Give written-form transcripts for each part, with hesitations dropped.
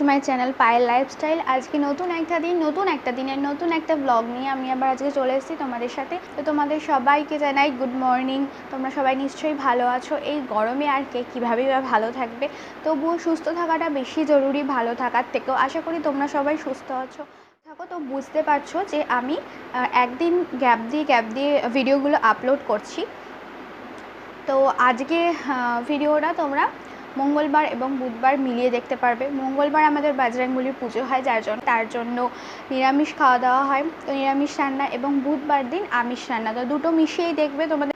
To my channel Payel lifestyle. আজকে নতুন একটা দিনের নতুন একটা ব্লগ নিয়ে আমি আবার আজকে চলে এসেছি তোমাদের সাথে। তো তোমাদের সবাইকে জানাই গুড মর্নিং। তোমরা সবাই নিশ্চয়ই ভালো আছো। এই গরমে আর কে কীভাবেই বা ভালো থাকবে, তবুও সুস্থ থাকাটা বেশি জরুরি ভালো থাকার থেকেও। আশা করি তোমরা সবাই সুস্থ আছো থাকো। তো বুঝতে পারছো যে আমি একদিন গ্যাপ দিয়ে ভিডিওগুলো আপলোড করছি। তো আজকে ভিডিওটা তোমরা মঙ্গলবার এবং বুধবার মিলিয়ে দেখতে পারবে। মঙ্গলবার আমাদের বজরংবলির পুজো হয়, তার জন্য নিরামিষ খাওয়া দাওয়া হয়, তো নিরামিষ রান্না, এবং বুধবার দিন আমিষ রান্না। তো দুটো মিশিয়েই দেখবে তোমাদের।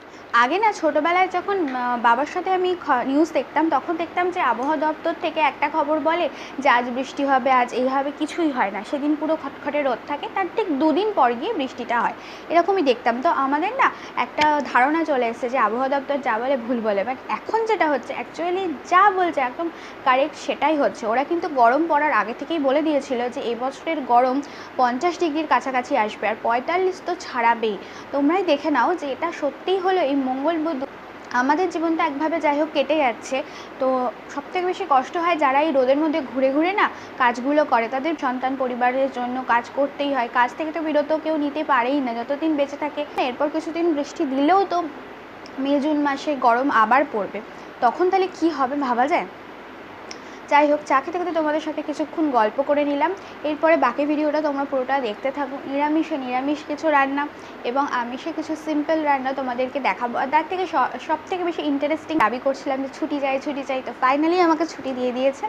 আগে না ছোটোবেলায় যখন বাবার সাথে আমি নিউজ দেখতাম, তখন দেখতাম যে আবহাওয়া দপ্তর থেকে একটা খবর বলে যে আজ বৃষ্টি হবে, আজ এই হবে। কিছুই হয় না, সেদিন পুরো খটখটে রোদ থাকে, তার ঠিক দুদিন পর গিয়ে বৃষ্টিটা হয়, এরকমই দেখতাম। তো আমাদের না একটা ধারণা চলে এসেছে যে আবহাওয়া দপ্তর যা বলে ভুল বলে। বাট এখন যেটা হচ্ছে অ্যাকচুয়ালি যা বলছে একদম কারেক্ট সেটাই হচ্ছে। ওরা কিন্তু গরম পড়ার আগে থেকেই বলে দিয়েছিল যে এবছরের গরম 50 ডিগ্রির কাছাকাছি আসবে, আর 45 তো ছাড়াবেই। তোমরাই দেখে নাও যে এটা সত্যিই হলো। এই মঙ্গল বুধ আমাদের জীবনটা একভাবে যাই হোক কেটে যাচ্ছে। তো সবথেকে বেশি কষ্ট হয় যারা এই রোদের মধ্যে ঘুরে ঘুরে না কাজগুলো করে, তাদের সন্তান পরিবারের জন্য কাজ করতেই হয়। কাজ থেকে তো বিরত কেউ নিতে পারেই না যতদিন বেঁচে থাকে। এরপর কিছুদিন বৃষ্টি দিলেও তো মে জুন মাসে গরম আবার পড়বে, তখন তাহলে কি হবে ভাবা যায়। যাই হোক, চা খেতে খেতে তোমাদের সাথে কিছুক্ষণ গল্প করে নিলাম। এরপরে বাকি ভিডিওটা তোমরা পুরোটা দেখতে থাকো। নিরামিষ কিছু রান্না এবং আমিষে কিছু সিম্পল রান্না তোমাদেরকে দেখাবো। আর তার থেকে সব থেকে বেশি ইন্টারেস্টিং দাবি করছিলাম যে ছুটি চাই, তো ফাইনালি আমাকে ছুটি দিয়ে দিয়েছে।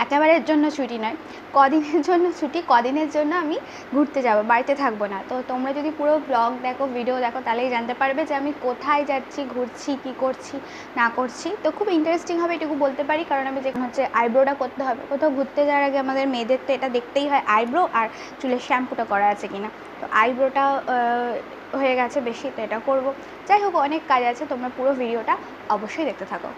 একেবারের জন্য ছুটি নয়, কদিনের জন্য ছুটি। কদিনের জন্য আমি ঘুরতে যাব, বাড়িতে থাকবো না। তো তোমরা যদি পুরো ব্লগ দেখো, ভিডিও দেখো, তাহলেই জানতে পারবে যে আমি কোথায় যাচ্ছি, ঘুরছি, কী করছি না করছি। তো খুব ইন্টারেস্টিং হবে এটুকু বলতে পারি, কারণ আমি যেখানে হচ্ছে আইব্রোটা করতে হবে। কোথাও ঘুরতে যাওয়ার আগে আমাদের মেয়েদের তো এটা দেখতেই হয়, আইব্রো আর চুলের শ্যাম্পুটা করা আছে কিনা। তো আইব্রোটা হয়ে গেছে বেশি, তো এটা করবো। যাই হোক, অনেক কাজ আছে, তোমরা পুরো ভিডিওটা অবশ্যই দেখতে থাকো।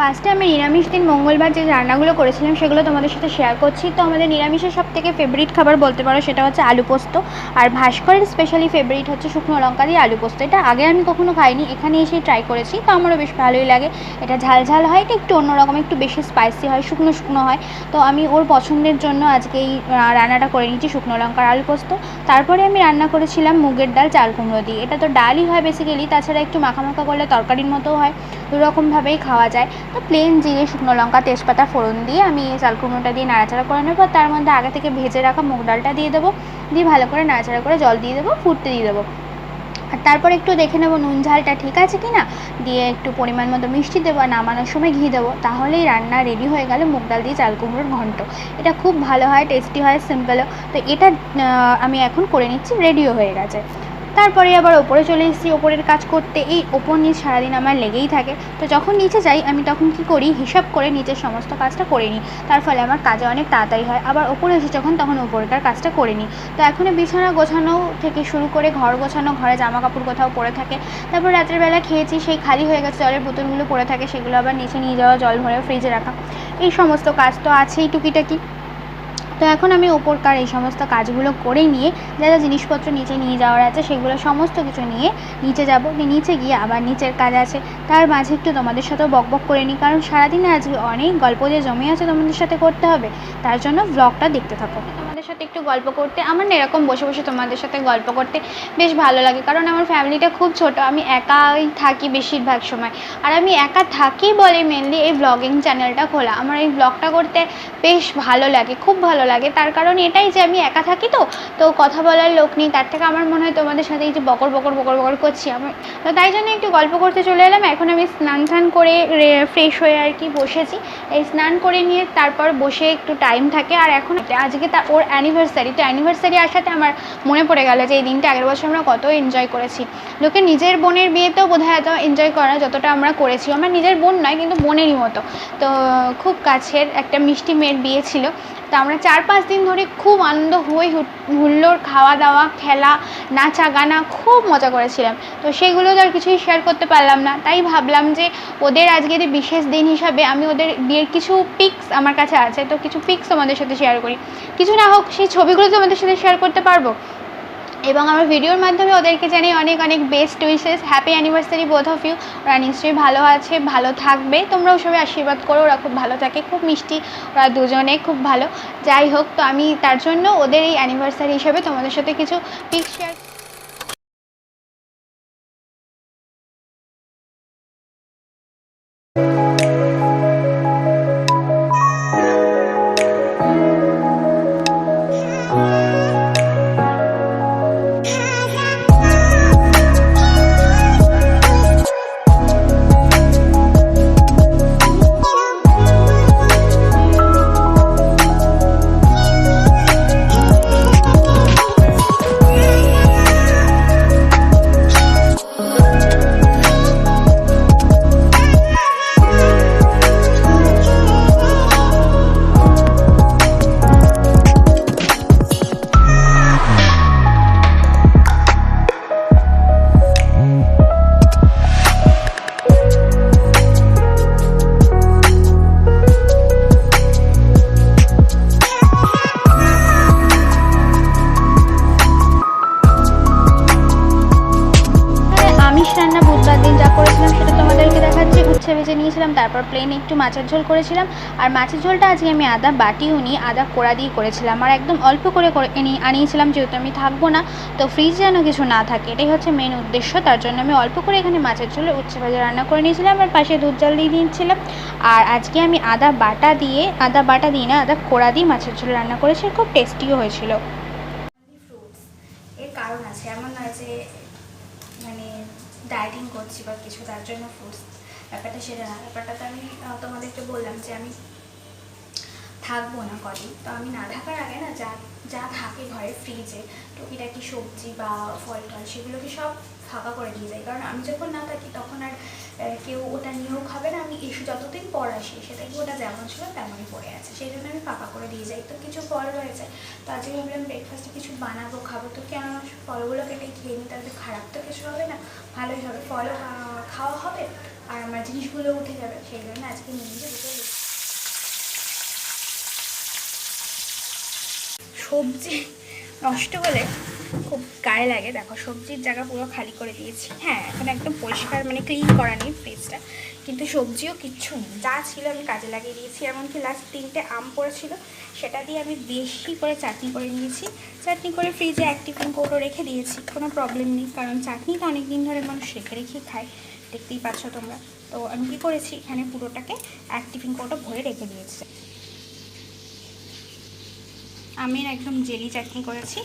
ফার্স্টে আমি নিরামিষ দিন মঙ্গলবার যে রান্নাগুলো করেছিলাম সেগুলো তোমাদের সাথে শেয়ার করছি। তো আমাদের নিরামিষের সব থেকে ফেভারিট খাবার বলতে পারো সেটা হচ্ছে আলু পোস্ত। আর ভাস্করের স্পেশালি ফেভারিট হচ্ছে শুকনো লঙ্কা দিয়ে আলু পোস্ত। এটা আগে আমি কখনো খাইনি, এখানে এসে ট্রাই করেছি, তো আমারও বেশ ভালোই লাগে। এটা ঝাল ঝাল হয়, এটা একটু অন্যরকম, একটু বেশি স্পাইসি হয়, শুকনো শুকনো হয়। তো আমি ওর পছন্দের জন্য আজকে এই রান্নাটা করে নিচ্ছি, শুকনো লঙ্কার আলু পোস্ত। তারপরে আমি রান্না করেছিলাম মুগের ডাল চাল কুমড়ো দিয়ে। এটা তো ডালই হয় বেসিক্যালি, তাছাড়া একটু মাখা মাখা করলে তরকারির মতোও হয়, দুরকমভাবেই খাওয়া যায়। তো প্লেন জিরে, শুকনো লঙ্কা, তেজপাতা ফোড়ন দিয়ে আমি চাল কুমড়োটা দিয়ে নাড়াচাড়া করে নেবো। তার মধ্যে আগে থেকে ভেজে রাখা মুগ ডালটা দিয়ে দেবো, দিয়ে ভালো করে নাড়াচাড়া করে জল দিয়ে দেবো, ফুটতে দিয়ে দেবো। আর তারপর একটু দেখে নেবো নুন ঝালটা ঠিক আছে কি না, দিয়ে একটু পরিমাণ মতো মিষ্টি দেবো, আর নামানোর সময় ঘি দেবো। তাহলেই রান্না রেডি হয়ে গেল মুগ ডাল দিয়ে চাল কুমড়োর ঘন্ট। এটা খুব ভালো হয়, টেস্টি হয়, সিম্পলও। তো এটা আমি এখন করে নিচ্ছি, রেডিও হয়ে গেছে। তারপরে আবার ওপরে চলে এসেছি ওপরের কাজ করতে। এই ওপর নিচ সারাদিন আমার লেগেই থাকে। তো যখন নিচে যাই আমি তখন কি করি, হিসাব করে নিচের সমস্ত কাজটা করে নিই, তার ফলে আমার কাজে অনেক তাড়াতাড়ি হয়। আবার ওপরে এসে যখন তখন ওপরকার কাজটা করে নিই। তো এখন বিছানা গোছানো থেকে শুরু করে ঘর গোছানো, ঘরে জামা কাপড় কোথাও পড়ে থাকে, তারপর রাতের বেলা খেয়েছি, সেই খালি হয়ে গেছে জলের বোতলগুলো পড়ে থাকে, সেগুলো আবার নিচে নিয়ে যাওয়া, জল ভরে ফ্রিজে রাখা, এই সমস্ত কাজ তো আছেই টুকিটাকি। তো এখন আমি ওপরকার এই সমস্ত কাজগুলো করে নিয়ে যা যা জিনিসপত্র নিচে নিয়ে যাওয়ার আছে সেগুলো সমস্ত কিছু নিয়ে নিচে যাব। নিচে গিয়ে আবার নিচের কাজ আছে, তার মাঝে একটু তোমাদের সাথেও বকবক করে নিই, কারণ সারাদিনে আজকে অনেক গল্প যে জমে আছে তোমাদের সাথে করতে হবে, তার জন্য ব্লগটা দেখতে থাকো। তোমাদের সাথে একটু গল্প করতে, আমার না এরকম বসে বসে তোমাদের সাথে গল্প করতে বেশ ভালো লাগে, কারণ আমার ফ্যামিলিটা খুব ছোট, আমি একাই থাকি বেশিরভাগ সময়। আর আমি একা থাকি বলে মেনলি এই ব্লগিং চ্যানেলটা খোলা। আমার এই ব্লগটা করতে বেশ ভালো লাগে, খুব ভালো লাগে। তার কারণ এটাই যে আমি একা থাকি, তো কথা বলার লোক নেই। তার থেকে আমার মনে হয় তোমাদের সাথে এই যে বকর বকর করছি আমার, তো তাই জন্য একটু গল্প করতে চলে এলাম। এখন আমি স্নান টান করে ফ্রেশ হয়ে আর কি বসেছি। এই স্নান করে নিয়ে তারপর বসে একটু টাইম থাকে। আর এখন আজকে ওর অ্যানিভার্সারি, তো অ্যানিভার্সারি আসাতে আমার মনে পড়ে গেল যে এই দিনটা আগের বছর আমরা কত এনজয় করেছি। লোকে নিজের বোনের বিয়েতেও বোধহয় এত এনজয় করা যতটা আমরা করেছি। আমার নিজের বোন নয়, কিন্তু বোনেরই মতো। তো খুব কাছের একটা মিষ্টি মেয়ের বিয়ে ছিল। তো আমরা 4-5 দিন ধরে খুব আনন্দ, হই হুল্লোড়, খাওয়া দাওয়া, খেলা, নাচা গানা, খুব মজা করেছিলাম। তো সেগুলো তো আর কিছুই শেয়ার করতে পারলাম না, তাই ভাবলাম যে ওদের আজকের বিশেষ দিন হিসাবে আমি ওদের বিয়ের কিছু পিকস আমার কাছে আছে, তো কিছু পিকস তোমাদের সাথে শেয়ার করি। কিছু না হোক সেই ছবিগুলো তোমাদের সাথে শেয়ার করতে পারবো। এবং আমার ভিডিওর মাধ্যমে ওদেরকে জানাই অনেক অনেক best wishes, happy anniversary both of you. ওরা নিশ্চয়ই ভালো আছে, ভালো থাকবে, তোমরাও সবাই আশীর্বাদ করো ওরা খুব ভালো থাকে, খুব মিষ্টি ওরা দুজনে, খুব ভালো। যাই হোক, তো আমি তার জন্য ওদের এই অ্যানিভার্সারি হিসেবে তোমাদের সাথে কিছু পিক শেয়ার। রান্না বুধবার দিন যা করেছিলাম সেটা তোমাদেরকে দেখাচ্ছি। উচ্ছে ভেজে নিয়েছিলাম, তারপর প্লেন একটু মাছের ঝোল করেছিলাম। আর মাছের ঝোলটা আজকে আমি আদা বাটিও নিই, আদা কোড়া দিয়ে করেছিলাম। আর একদম অল্প করে আনিয়েছিলাম, যেহেতু আমি থাকবো না, তো ফ্রিজে যেন কিছু না থাকে, এটাই হচ্ছে মেন উদ্দেশ্য। তার জন্য আমি অল্প করে এখানে মাছের ঝোলে উচ্ছে ভাজা রান্না করে নিয়েছিলাম, আর পাশে দুধ জাল দিয়ে দিয়েছিলাম। আর আজকে আমি আদা বাটা দিয়ে না, আদা কোড়া দিয়ে মাছের ঝোল রান্না করেছি, খুব টেস্টিও হয়েছিল। এর কারণ আছে, এমন নয় যে মানে ডায়েটিং করছি বা কিছু, তার জন্য ফ্রুটস, ব্যাপারটা সেটা না। ব্যাপারটা তো আমি তোমাদেরকে বললাম যে আমি থাকবো না কদিন, তো আমি না থাকার আগে না যা যা থাকে ঘরে ফ্রিজে টুকিটাকি সবজি বা ফল টল সেগুলোকে সব ফাঁকা করে দিয়ে যায়। কারণ আমি যখন না থাকি তখন আর কেউ ওটা নিয়েও খাবে না। আমি এসে যতদিন পর আসি সেটা কি ওটা যেমন ছিল তেমনই পড়ে আছে, সেই জন্য আমি ফাঁকা করে দিয়ে যাই। তো কিছু ফল রয়েছে, তো আজকে ভাবলাম ব্রেকফাস্টে কিছু বানাবো, খাবো, তো কেন ফলগুলো কেটে খেয়ে নিই, তাহলে খারাপ তো কিছু হবে না, ভালোই হবে, ফলও খাওয়া হবে আর আমার জিনিসগুলো উঠে যাবে। সেই জন্য আজকে নিয়ে দুটো সবজি নষ্ট হলে খুব গায়ে লাগে। দেখো সবজির জায়গা পুরো খালি করে দিয়েছি। হ্যাঁ, এখন একদম পরিষ্কার মানে ক্লিন করা নেই ফ্রিজটা, কিন্তু সবজিও কিচ্ছু নেই, যা ছিল আমি কাজে লাগিয়ে দিয়েছি। এমনকি লাস্ট 3টে আম পড়েছিল, সেটা দিয়ে আমি বেশি করে চাটনি করে নিয়েছি। চাটনি করে ফ্রিজে এক টিফিন কৌটো রেখে দিয়েছি, কোনো প্রবলেম নেই, কারণ চাটনিটা অনেক দিন ধরে মানুষ রেখে রেখেই খায়, দেখতেই পাচ্ছ তোমরা। তো আমি কী করেছি, এখানে পুরোটাকে এক টিফিন কৌটো ভরে রেখে দিয়েছি। আমি একদম জেলি চাটনি করেছি,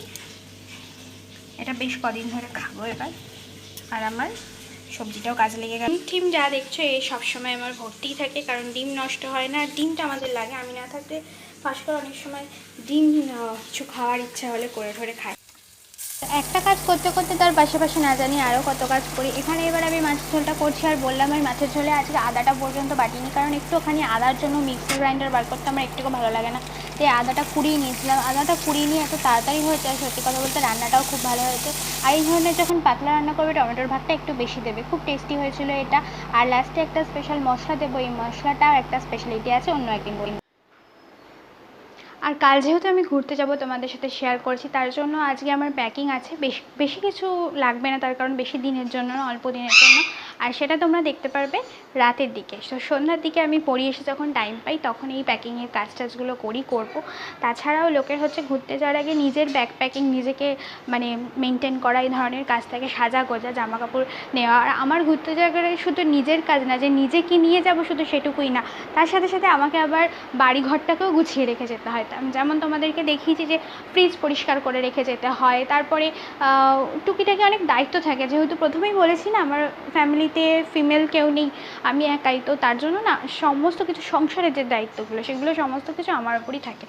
এটা বেশ কদিন ধরে খাবো এবার। আর আমার সবজিটাও কাজে লেগে গেল। ডিম যা দেখছো এই সবসময় আমার ভর্তিই থাকে, কারণ ডিম নষ্ট হয় না, ডিমটা আমাদের লাগে। আমি না থাকলে ফাঁস করে অনেক সময় ডিম কিছু খাওয়ার ইচ্ছা হলে করে ধরে খাই। একটা কাজ করতে করতে তার পাশাপাশি না জানি আরও কত কাজ করি। এখানে এবার আমি মাছের ঝোলটা করছি, আর বললাম আমি মাছের ঝোলে আজকে আদাটা পর্যন্ত বাটিনি, কারণ একটুখানি আদার জন্য মিক্সি গ্রাইন্ডার বার করতে আমার একটুকু ভালো লাগে না। তাই আদাটা কুড়িয়ে নিয়েছিলাম, আদাটা কুড়িয়ে নিয়ে এত তাড়াতাড়ি হয়েছে, আর সত্যি কথা বলতে রান্নাটাও খুব ভালো হয়েছে। আর এই ধরনের যখন পাতলা রান্না করবে টমেটোর ভাগটা একটু বেশি দেবে, খুব টেস্টি হয়েছিল এটা। আর লাস্টে একটা স্পেশাল মশলা দেবো, এই মশলাটাও একটা স্পেশালিটি আছে, অন্য একদিন বলি। আর কাল যেহেতু আমি ঘুরতে যাব তোমাদের সাথে শেয়ার করছি, তার জন্য আজকে আমার প্যাকিং আছে, বেশি কিছু লাগবে না, তার কারণ বেশি দিনের জন্য না, অল্প দিনের জন্য। আর সেটা তোমরা দেখতে পারবে রাতের দিকে। তো সন্ধ্যার দিকে আমি পড়ি এসে যখন টাইম পাই তখন এই প্যাকিংয়ের কাজগুলো করবো। তাছাড়াও লোকের হচ্ছে ঘুরতে যাওয়ার আগে নিজের ব্যাগ প্যাকিং, নিজেকে মানে মেনটেন করা, এই ধরনের কাজ থাকে, সাজা গোজা, জামা কাপড় নেওয়া। আর আমার ঘুরতে যাওয়ার আগে শুধু নিজের কাজ না যে নিজে কি নিয়ে যাব শুধু সেটুকুই না, তার সাথে সাথে আমাকে আবার বাড়ি ঘরটাকেও গুছিয়ে রেখে যেতে হয়। যেমন তোমাদেরকে দেখিয়েছি যে ফ্রিজ পরিষ্কার করে রেখে যেতে হয়, তারপরে টুকিটাকি অনেক দায়িত্ব থাকে। যেহেতু প্রথমেই বলেছি না আমার ফ্যামিলিতে ফিমেল কেউ নেই, আমি একাই, তো তার জন্য না সমস্ত কিছু সংসারের যে দায়িত্বগুলো সেগুলো সমস্ত কিছু আমার উপরই থাকে।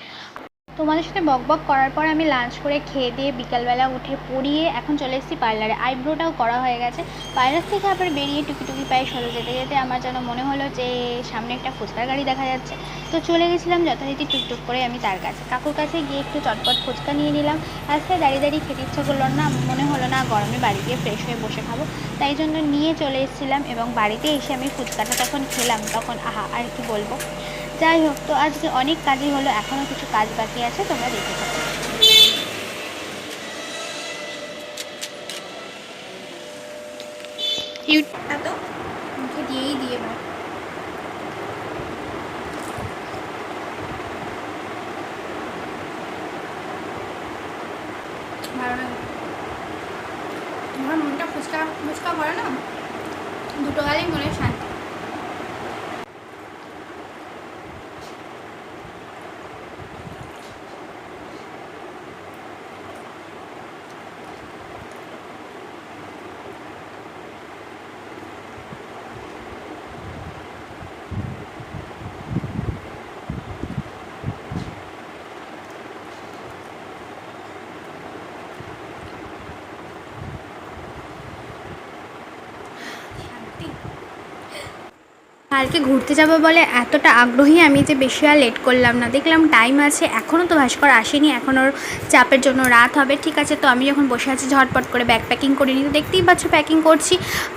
তোমাদের সাথে বকবক করার পর আমি লাঞ্চ করে খেয়ে দিয়ে বিকালবেলা উঠে পড়িয়ে এখন চলে এসেছি পার্লারে। আইব্রোটাও করা হয়ে গেছে। পার্লার থেকে আবার বেরিয়ে টুকি পায়ে সরে যেতে যেতে আমার যেন মনে হলো যে সামনে একটা ফুচকার গাড়ি দেখা যাচ্ছে, তো চলে গেছিলাম যথারীতি টুকটুক করে আমি তার কাছে, কাকুর কাছে গিয়ে একটু চটপট ফুচকা নিয়ে নিলাম। আজকে দাঁড়িয়ে খেতে ইচ্ছা করলো না, মনে হলো না গরমে বাড়ি গিয়ে ফ্রেশ হয়ে বসে খাবো, তাই জন্য নিয়ে চলে এসেছিলাম। এবং বাড়িতে এসে আমি ফুচকাটা তখন খেলাম, তখন আহা আর কি বলবো। যাই হোক, তো আজকে অনেক কাজই হলো, এখনও কিছু কাজ বাকি আছে, তোমরা দেখতে থাকো। এত মুখে দিয়েই দিয়ে ভাই ভালো লাগে। আমার মনটা ফুচকা ফুচকা করে না, দুটো গালেই মনে শান্তি। কালকে ঘুরতে যাব বলে এতটা আগ্রহী আমি যে বেশি আর লেট করলাম না। দেখলাম টাইম আছে, এখনও তো ভাস্কর আসেনি, এখন ওর চাপের জন্য রাত হবে। ঠিক আছে, তো আমি যখন বসে আছি ঝটপট করে ব্যাগ প্যাকিং করে নিই, তো দেখতেই পাচ্ছ প্যাকিং করছি।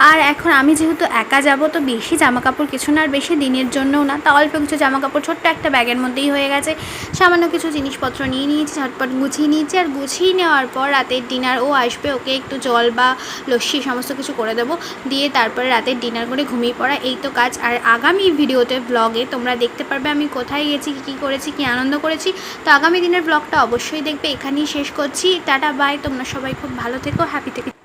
আর এখন আমি যেহেতু একা যাব, তো বেশি জামাকাপড় কিছু না, আর বেশি দিনের জন্যও না, তা অল্প কিছু জামাকাপড় ছোট্ট একটা ব্যাগের মধ্যেই হয়ে গেছে। সামান্য কিছু জিনিসপত্র নিয়ে নিয়েছি, ঝটপট গুছিয়ে নিয়েছি। আর গুছিয়ে নেওয়ার পর রাতের ডিনার, ও আসবে, ওকে একটু জল বা লস্যি সমস্ত কিছু করে দেবো, দিয়ে তারপরে রাতের ডিনার করে ঘুমিয়ে পড়া, এই তো কাজ। আর আগামী ভিডিওতে ব্লগে তোমরা দেখতে পারবে আমি কোথায় গেছি, কী করেছি, কী আনন্দ করেছি। তো আগামী দিনের ব্লগটা অবশ্যই দেখবে। এখানেই শেষ করছি, টাটা বাই। তোমরা সবাই খুব ভালো থেকো, হ্যাপি থেকো।